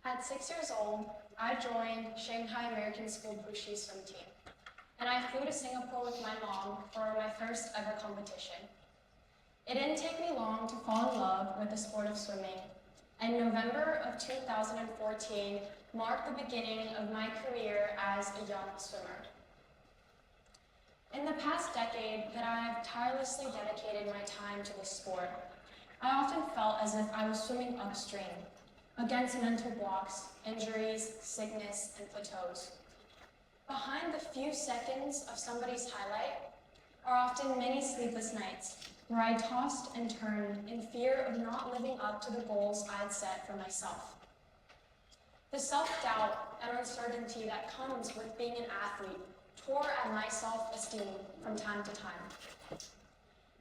At 6 years old, I joined Shanghai American School Puxi swim team, and I flew to Singapore with my mom for my first ever competition. It didn't take me long to fall in love with the sport of swimming, and November of 2014 marked the beginning of my career as a young swimmer. In the past decade that I have tirelessly dedicated my time to this sport, I often felt as if I was swimming upstream, against mental blocks, injuries, sickness, and plateaus. Behind the few seconds of somebody's highlight are often many sleepless nights where I tossed and turned in fear of not living up to the goals I had set for myself. The self-doubt and uncertainty that comes with being an athlete tore at my self-esteem from time to time.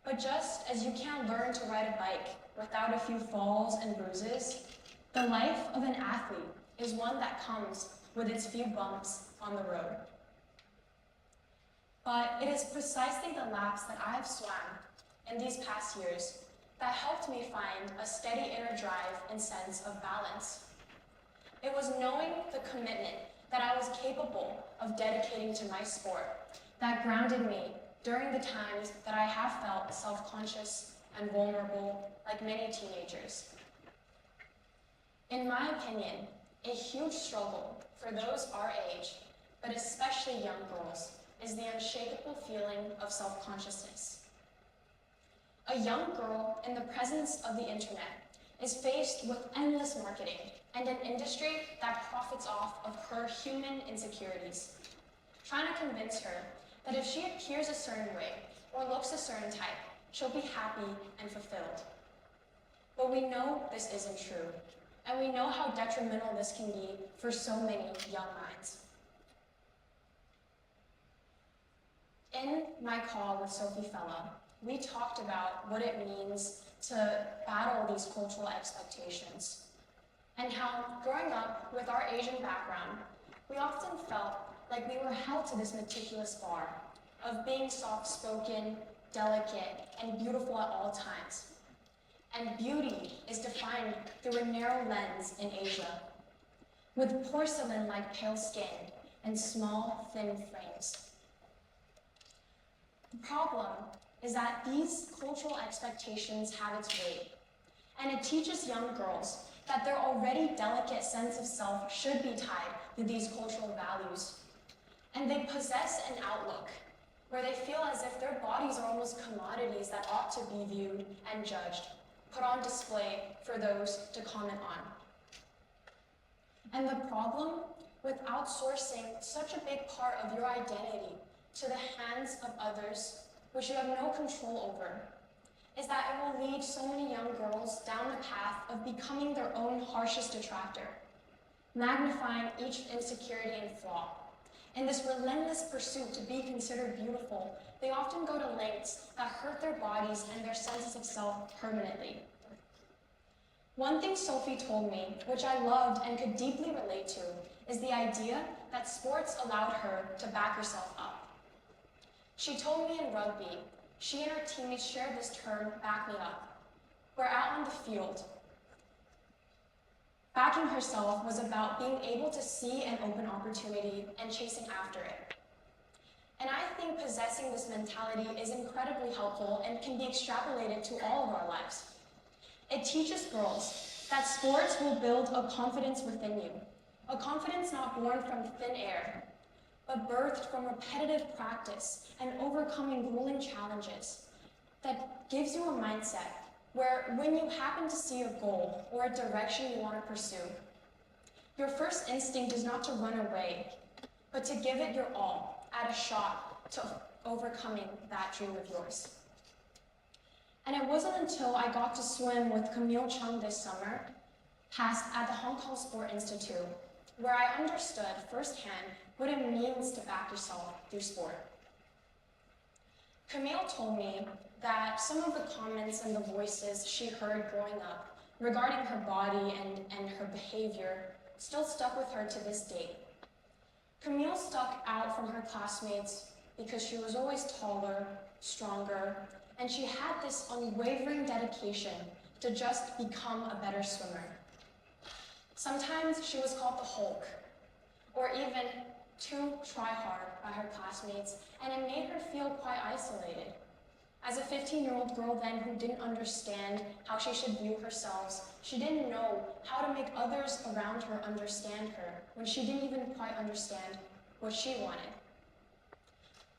But just as you can't learn to ride a bike without a few falls and bruises, the life of an athlete is one that comes with its few bumps on the road. But it is precisely the laps that I have swam in these past years that helped me find a steady inner drive and sense of balance. It was knowing the commitment that I was capable of dedicating to my sport that grounded me during the times that I have felt self-conscious and vulnerable like many teenagers. In my opinion, a huge struggle for those our age, but especially young girls, is the unshakable feeling of self-consciousness. A young girl in the presence of the internet is faced with endless marketing and an industry that profits off of her human insecurities, trying to convince her that if she appears a certain way or looks a certain type, she'll be happy and fulfilled. But we know this isn't true, and we know how detrimental this can be for so many young minds. In my call with Sophie Fella, we talked about what it means to battle these cultural expectations, and how growing up with our Asian background, we often felt like we were held to this meticulous bar of being soft-spoken, delicate, and beautiful at all times. And beauty is defined through a narrow lens in Asia, with porcelain-like pale skin and small, thin frames. The problem is that these cultural expectations have its weight, and it teaches young girls that their already delicate sense of self should be tied to these cultural values. And they possess an outlook where they feel as if their bodies are almost commodities that ought to be viewed and judged, put on display for those to comment on. And the problem with outsourcing such a big part of your identity to the hands of others, which you have no control over, is that it will lead so many young girls down the path of becoming their own harshest detractor, magnifying each insecurity and flaw. In this relentless pursuit to be considered beautiful, they often go to lengths that hurt their bodies and their senses of self permanently. One thing Sophie told me, which I loved and could deeply relate to, is the idea that sports allowed her to back herself up. She told me in rugby, she and her teammates shared this term, back me up. We're out on the field. Backing herself was about being able to see an open opportunity and chasing after it. And I think possessing this mentality is incredibly helpful and can be extrapolated to all of our lives. It teaches girls that sports will build a confidence within you, a confidence not born from thin air, but birthed from repetitive practice and overcoming grueling challenges that gives you a mindset where when you happen to see a goal or a direction you want to pursue, your first instinct is not to run away, but to give it your all at a shot to overcoming that dream of yours. And it wasn't until I got to swim with Camille Chung this summer, at the Hong Kong Sport Institute, where I understood firsthand what it means to back yourself through sport. Camille told me that some of the comments and the voices she heard growing up regarding her body and her behavior still stuck with her to this date. Camille stuck out from her classmates because she was always taller, stronger, and she had this unwavering dedication to just become a better swimmer. Sometimes she was called the Hulk, or even too try-hard by her classmates, and it made her feel quite isolated. As a 15-year-old girl then who didn't understand how she should view herself, she didn't know how to make others around her understand her when she didn't even quite understand what she wanted.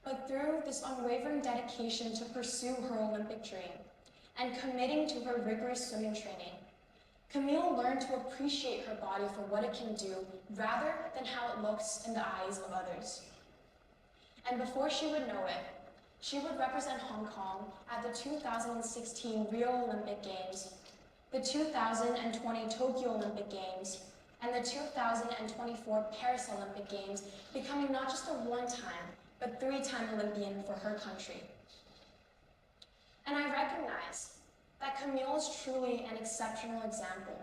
But through this unwavering dedication to pursue her Olympic dream and committing to her rigorous swimming training, Camille learned to appreciate her body for what it can do rather than how it looks in the eyes of others. And before she would know it, she would represent Hong Kong at the 2016 Rio Olympic Games, the 2020 Tokyo Olympic Games, and the 2024 Paris Olympic Games, becoming not just a one-time, but three-time Olympian for her country. And I recognize that Camille is truly an exceptional example.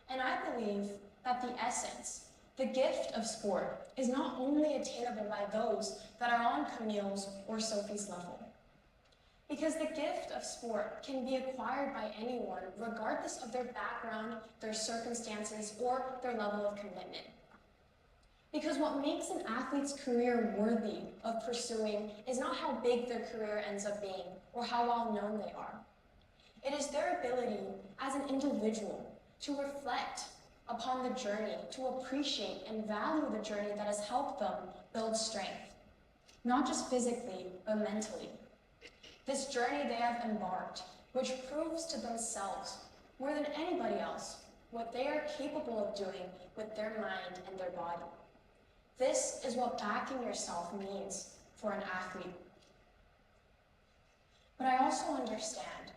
And I believe that the essence, the gift of sport, is not only attainable by those that are on Camille's or Sophie's level. Because the gift of sport can be acquired by anyone, regardless of their background, their circumstances, or their level of commitment. Because what makes an athlete's career worthy of pursuing is not how big their career ends up being, or how well known they are. It is their ability as an individual to reflect upon the journey, to appreciate and value the journey that has helped them build strength, not just physically, but mentally. This journey they have embarked, which proves to themselves, more than anybody else, what they are capable of doing with their mind and their body. This is what backing yourself means for an athlete. But I also understand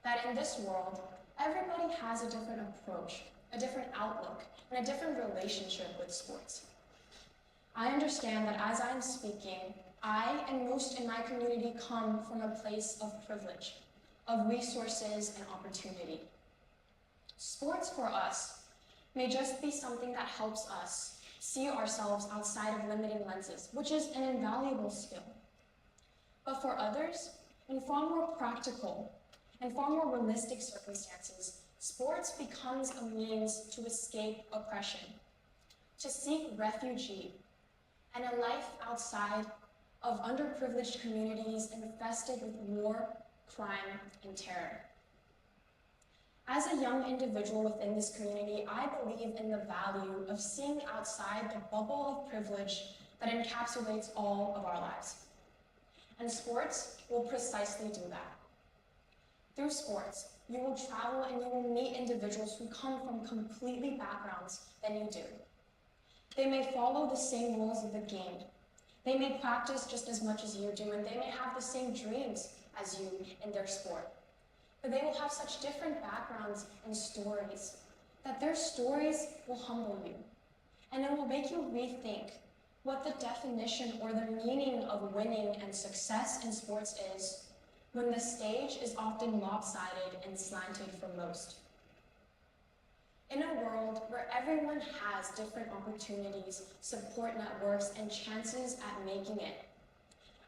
that in this world, everybody has a different approach, a different outlook, and a different relationship with sports. I understand that as I'm speaking, I and most in my community come from a place of privilege, of resources and opportunity. Sports for us may just be something that helps us see ourselves outside of limiting lenses, which is an invaluable skill. But for others, in far more practical and far more realistic circumstances, sports becomes a means to escape oppression, to seek refuge, and a life outside of underprivileged communities infested with war, crime, and terror. As a young individual within this community, I believe in the value of seeing outside the bubble of privilege that encapsulates all of our lives. And sports will precisely do that. Through sports, you will travel and you will meet individuals who come from completely backgrounds than you do. They may follow the same rules of the game. They may practice just as much as you do, and they may have the same dreams as you in their sport. But they will have such different backgrounds and stories that their stories will humble you, and it will make you rethink what the definition or the meaning of winning and success in sports is when the stage is often lopsided and slanted for most. In a world where everyone has different opportunities, support networks, and chances at making it,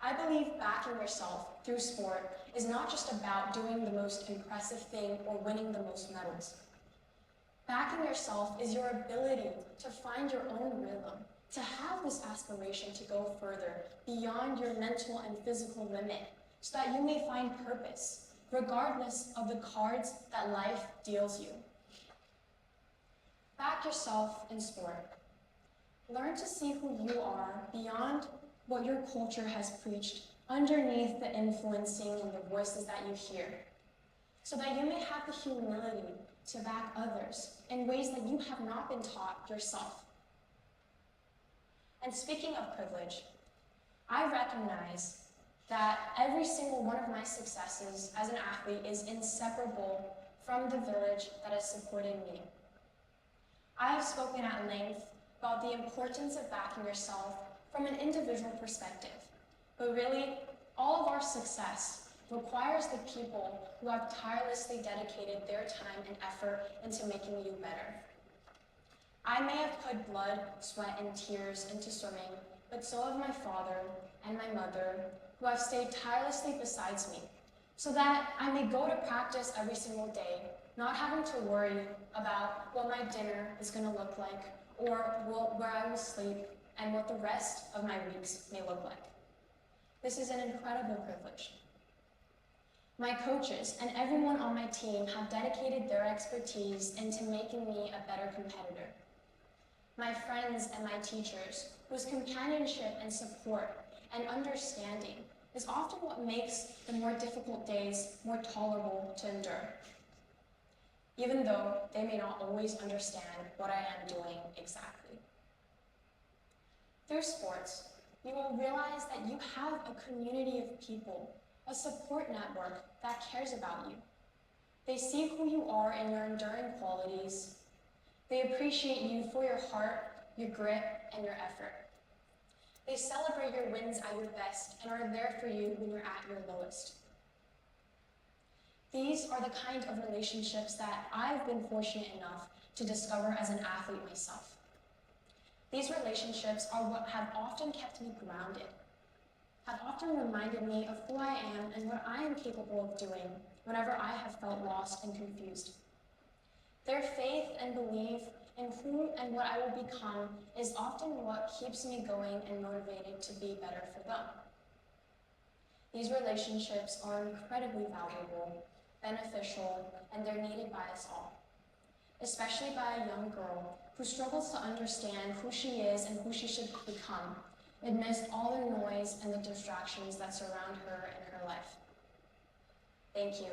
I believe backing yourself through sport is not just about doing the most impressive thing or winning the most medals. Backing yourself is your ability to find your own rhythm, to have this aspiration to go further beyond your mental and physical limit, so that you may find purpose, regardless of the cards that life deals you. Back yourself in sport. Learn to see who you are beyond what your culture has preached, underneath the influencing and the voices that you hear, so that you may have the humility to back others in ways that you have not been taught yourself. And speaking of privilege, I recognize that every single one of my successes as an athlete is inseparable from the village that has supported me. I have spoken at length about the importance of backing yourself from an individual perspective, but really, all of our success requires the people who have tirelessly dedicated their time and effort into making you better. I may have put blood, sweat, and tears into swimming, but so have my father and my mother, who have stayed tirelessly beside me, so that I may go to practice every single day, Not having to worry about what my dinner is going to look like, or where I will sleep, and what the rest of my weeks may look like. This is an incredible privilege. My coaches and everyone on my team have dedicated their expertise into making me a better competitor. My friends and my teachers, whose companionship and support and understanding is often what makes the more difficult days more tolerable to endure, even though they may not always understand what I am doing exactly. Through sports, you will realize that you have a community of people, a support network that cares about you. They see who you are in your enduring qualities. They appreciate you for your heart, your grit, and your effort. They celebrate your wins at your best and are there for you when you're at your lowest. These are the kind of relationships that I've been fortunate enough to discover as an athlete myself. These relationships are what have often kept me grounded, have often reminded me of who I am and what I am capable of doing whenever I have felt lost and confused. Their faith and belief in who and what I will become is often what keeps me going and motivated to be better for them. These relationships are incredibly valuable, beneficial, and they're needed by us all, especially by a young girl who struggles to understand who she is and who she should become amidst all the noise and the distractions that surround her in her life. Thank you.